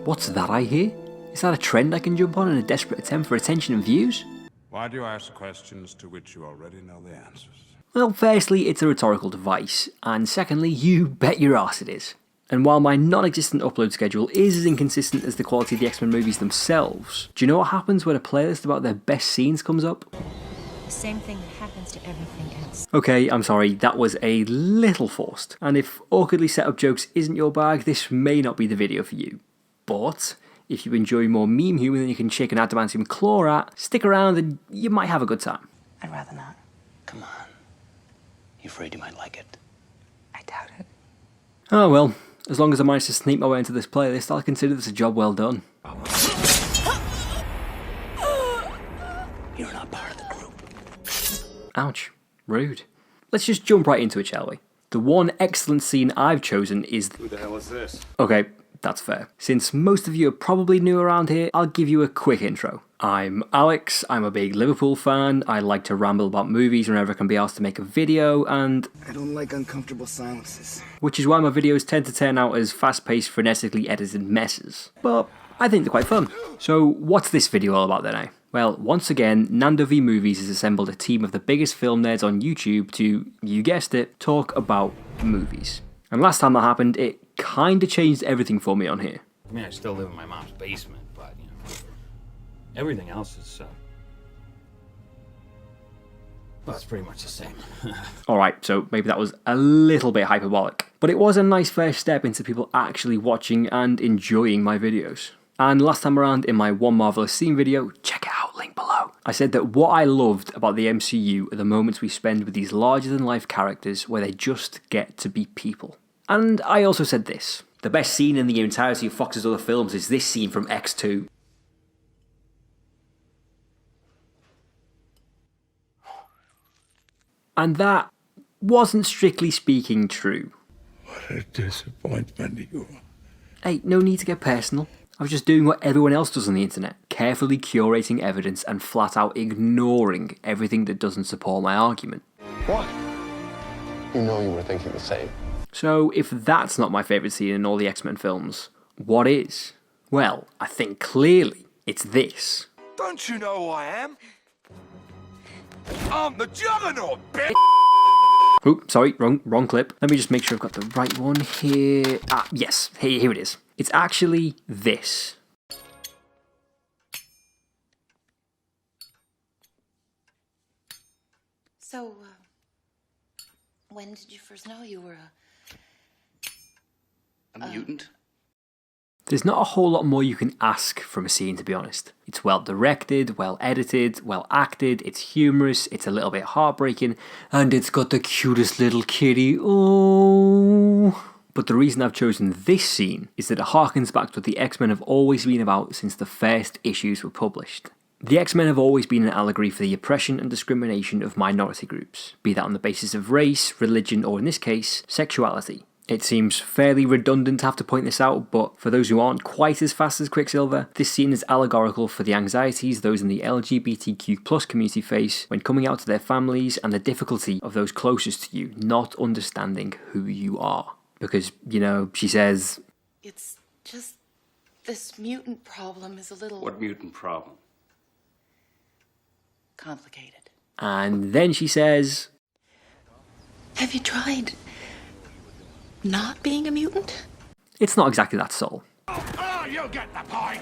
What's that I hear? Is that a trend I can jump on in a desperate attempt for attention and views? Why do you ask questions to which you already know the answers? Well, firstly, it's a rhetorical device, and secondly, you bet your arse it is. And while my non-existent upload schedule is as inconsistent as the quality of the X-Men movies themselves, do you know what happens when a playlist about their best scenes comes up? The same thing that happens to everything else. Okay, I'm sorry, that was a little forced. And if awkwardly set up jokes isn't your bag, this may not be the video for you. But if you enjoy more meme humour than you can shake an adamantium claw at, stick around and you might have a good time. I'd rather not. Come on. You afraid you might like it? I doubt it. Oh well, as long as I manage to sneak my way into this playlist, I'll consider this a job well done. You're not part of the group. Ouch. Rude. Let's just jump right into it, shall we? The one excellent scene I've chosen is... Who the hell is this? Okay, that's fair. Since most of you are probably new around here, I'll give you a quick intro. I'm Alex, I'm a big Liverpool fan, I like to ramble about movies whenever I can be asked to make a video, and... I don't like uncomfortable silences. Which is why my videos tend to turn out as fast-paced, frenetically edited messes. But I think they're quite fun. So what's this video all about then, eh? Well, once again, Nando v Movies has assembled a team of the biggest film nerds on YouTube to, you guessed it, talk about movies. And last time that happened, it kinda changed everything for me on here. I mean, I still live in my mom's basement, but, you know, everything else is, well, it's pretty much the same. Alright, so maybe that was a little bit hyperbolic. But it was a nice first step into people actually watching and enjoying my videos. And last time around in my One Marvelous Scene video, check it out, link below, I said that what I loved about the MCU are the moments we spend with these larger-than-life characters where they just get to be people. And I also said this: the best scene in the entirety of Fox's other films is this scene from X2. And that wasn't strictly speaking true. What a disappointment you are. Hey, no need to get personal. I was just doing what everyone else does on the internet, carefully curating evidence and flat out ignoring everything that doesn't support my argument. What? You know you were thinking the same. So if that's not my favourite scene in all the X-Men films, what is? Well, I think clearly it's this. Don't you know who I am? I'm the Juggernaut, bitch! Oop, sorry, wrong clip. Let me just make sure I've got the right one here. Ah, yes, here it is. It's actually this. So, when did you first know you were A mutant? There's not a whole lot more you can ask from a scene, to be honest. It's well directed, well edited, well acted, it's humorous, it's a little bit heartbreaking, and it's got the cutest little kitty. Oh. But the reason I've chosen this scene is that it harkens back to what the X-Men have always been about since the first issues were published. The X-Men have always been an allegory for the oppression and discrimination of minority groups, be that on the basis of race, religion, or in this case, sexuality. It seems fairly redundant to have to point this out, but for those who aren't quite as fast as Quicksilver, this scene is allegorical for the anxieties those in the LGBTQ+ community face when coming out to their families and the difficulty of those closest to you not understanding who you are. Because, you know, she says... It's just... this mutant problem is a little... What mutant problem? complicated. And then she says... Have you tried... not being a mutant? It's not exactly that subtle. Oh, you get the point!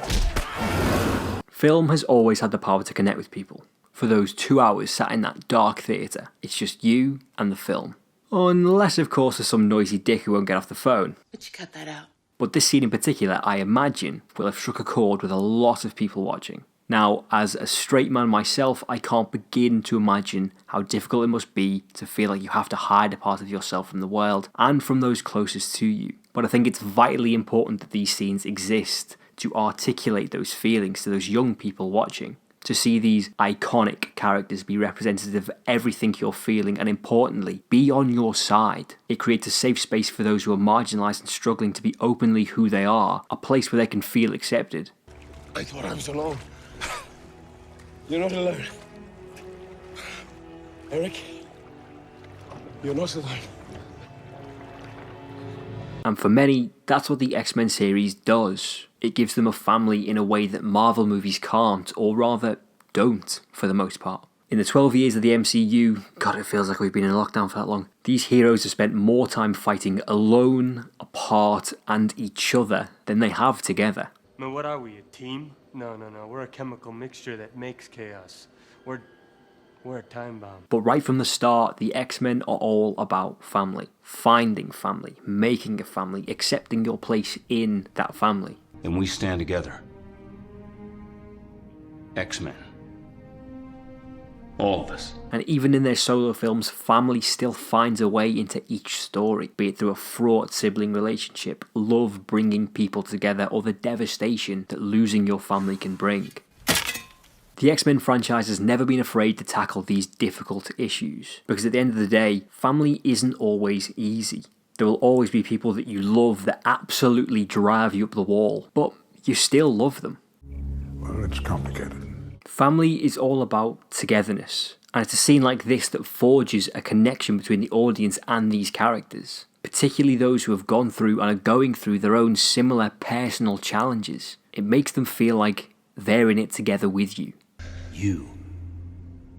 Film has always had the power to connect with people. For those 2 hours sat in that dark theatre, it's just you and the film. Unless, of course, there's some noisy dick who won't get off the phone. But you cut that out. But this scene in particular, I imagine, will have struck a chord with a lot of people watching. Now, as a straight man myself, I can't begin to imagine how difficult it must be to feel like you have to hide a part of yourself from the world and from those closest to you. But I think it's vitally important that these scenes exist to articulate those feelings to those young people watching. To see these iconic characters be representative of everything you're feeling and, importantly, be on your side. It creates a safe space for those who are marginalised and struggling to be openly who they are, a place where they can feel accepted. I thought I was alone. You're not alone. Eric, you're not alone. And for many, that's what the X-Men series does. It gives them a family in a way that Marvel movies can't, or rather don't, for the most part. In the 12 years of the MCU, God, it feels like we've been in lockdown for that long, these heroes have spent more time fighting alone, apart, and each other than they have together. Man, what are we, a team? No. We're a chemical mixture that makes chaos. We're a time bomb. But right from the start, the X-Men are all about family. Finding family, making a family, accepting your place in that family. And we stand together. X-Men. All of us. And even in their solo films, family still finds a way into each story, be it through a fraught sibling relationship, love bringing people together, or the devastation that losing your family can bring. The X-Men franchise has never been afraid to tackle these difficult issues, because at the end of the day, family isn't always easy. There will always be people that you love that absolutely drive you up the wall, but you still love them. Well, it's complicated. Family is all about togetherness, and it's a scene like this that forges a connection between the audience and these characters, particularly those who have gone through and are going through their own similar personal challenges. It makes them feel like they're in it together with you. You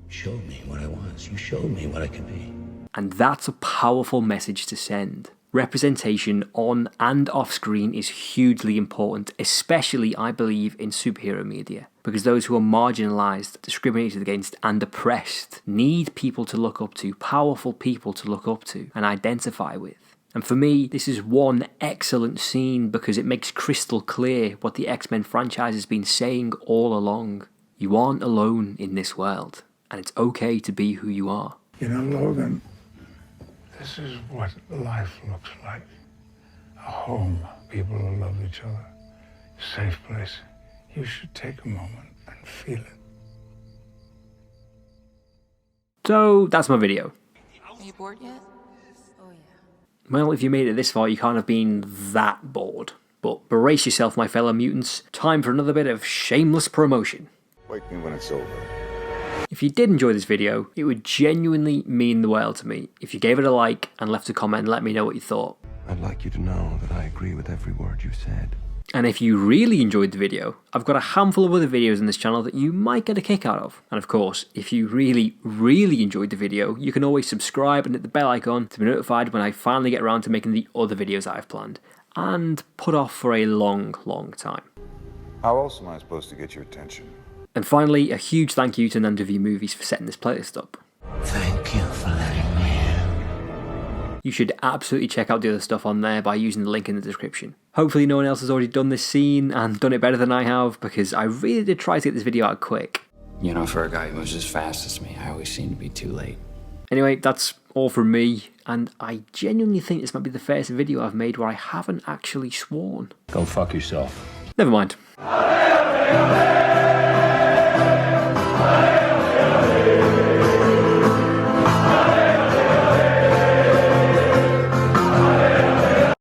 showed me what I was. You showed me what I could be. And that's a powerful message to send. Representation on and off screen is hugely important, especially, I believe, in superhero media, because those who are marginalised, discriminated against, and oppressed need people to look up to, powerful people to look up to and identify with. And for me, this is one excellent scene because it makes crystal clear what the X-Men franchise has been saying all along. You aren't alone in this world, and it's okay to be who you are. You know, Logan, this is what life looks like. A home, people who love each other, a safe place. You should take a moment and feel it. So that's my video. Are you bored yet? Oh, yeah. Well, if you made it this far, you can't have been that bored. But brace yourself, my fellow mutants. Time for another bit of shameless promotion. Wake me when it's over. If you did enjoy this video, it would genuinely mean the world to me if you gave it a like and left a comment and let me know what you thought. I'd like you to know that I agree with every word you said. And if you really enjoyed the video, I've got a handful of other videos on this channel that you might get a kick out of. And of course, if you really enjoyed the video, you can always subscribe and hit the bell icon to be notified when I finally get around to making the other videos that I've planned and put off for a long time. How else am I supposed to get your attention? And finally, a huge thank you to None of You Movies for setting this playlist up. Thank you for letting me in. You should absolutely check out the other stuff on there by using the link in the description. Hopefully no one else has already done this scene and done it better than I have, because I really did try to get this video out quick. You know, for a guy who moves as fast as me, I always seem to be too late. Anyway, that's all from me, and I genuinely think this might be the first video I've made where I haven't actually sworn. Go fuck yourself. Never mind.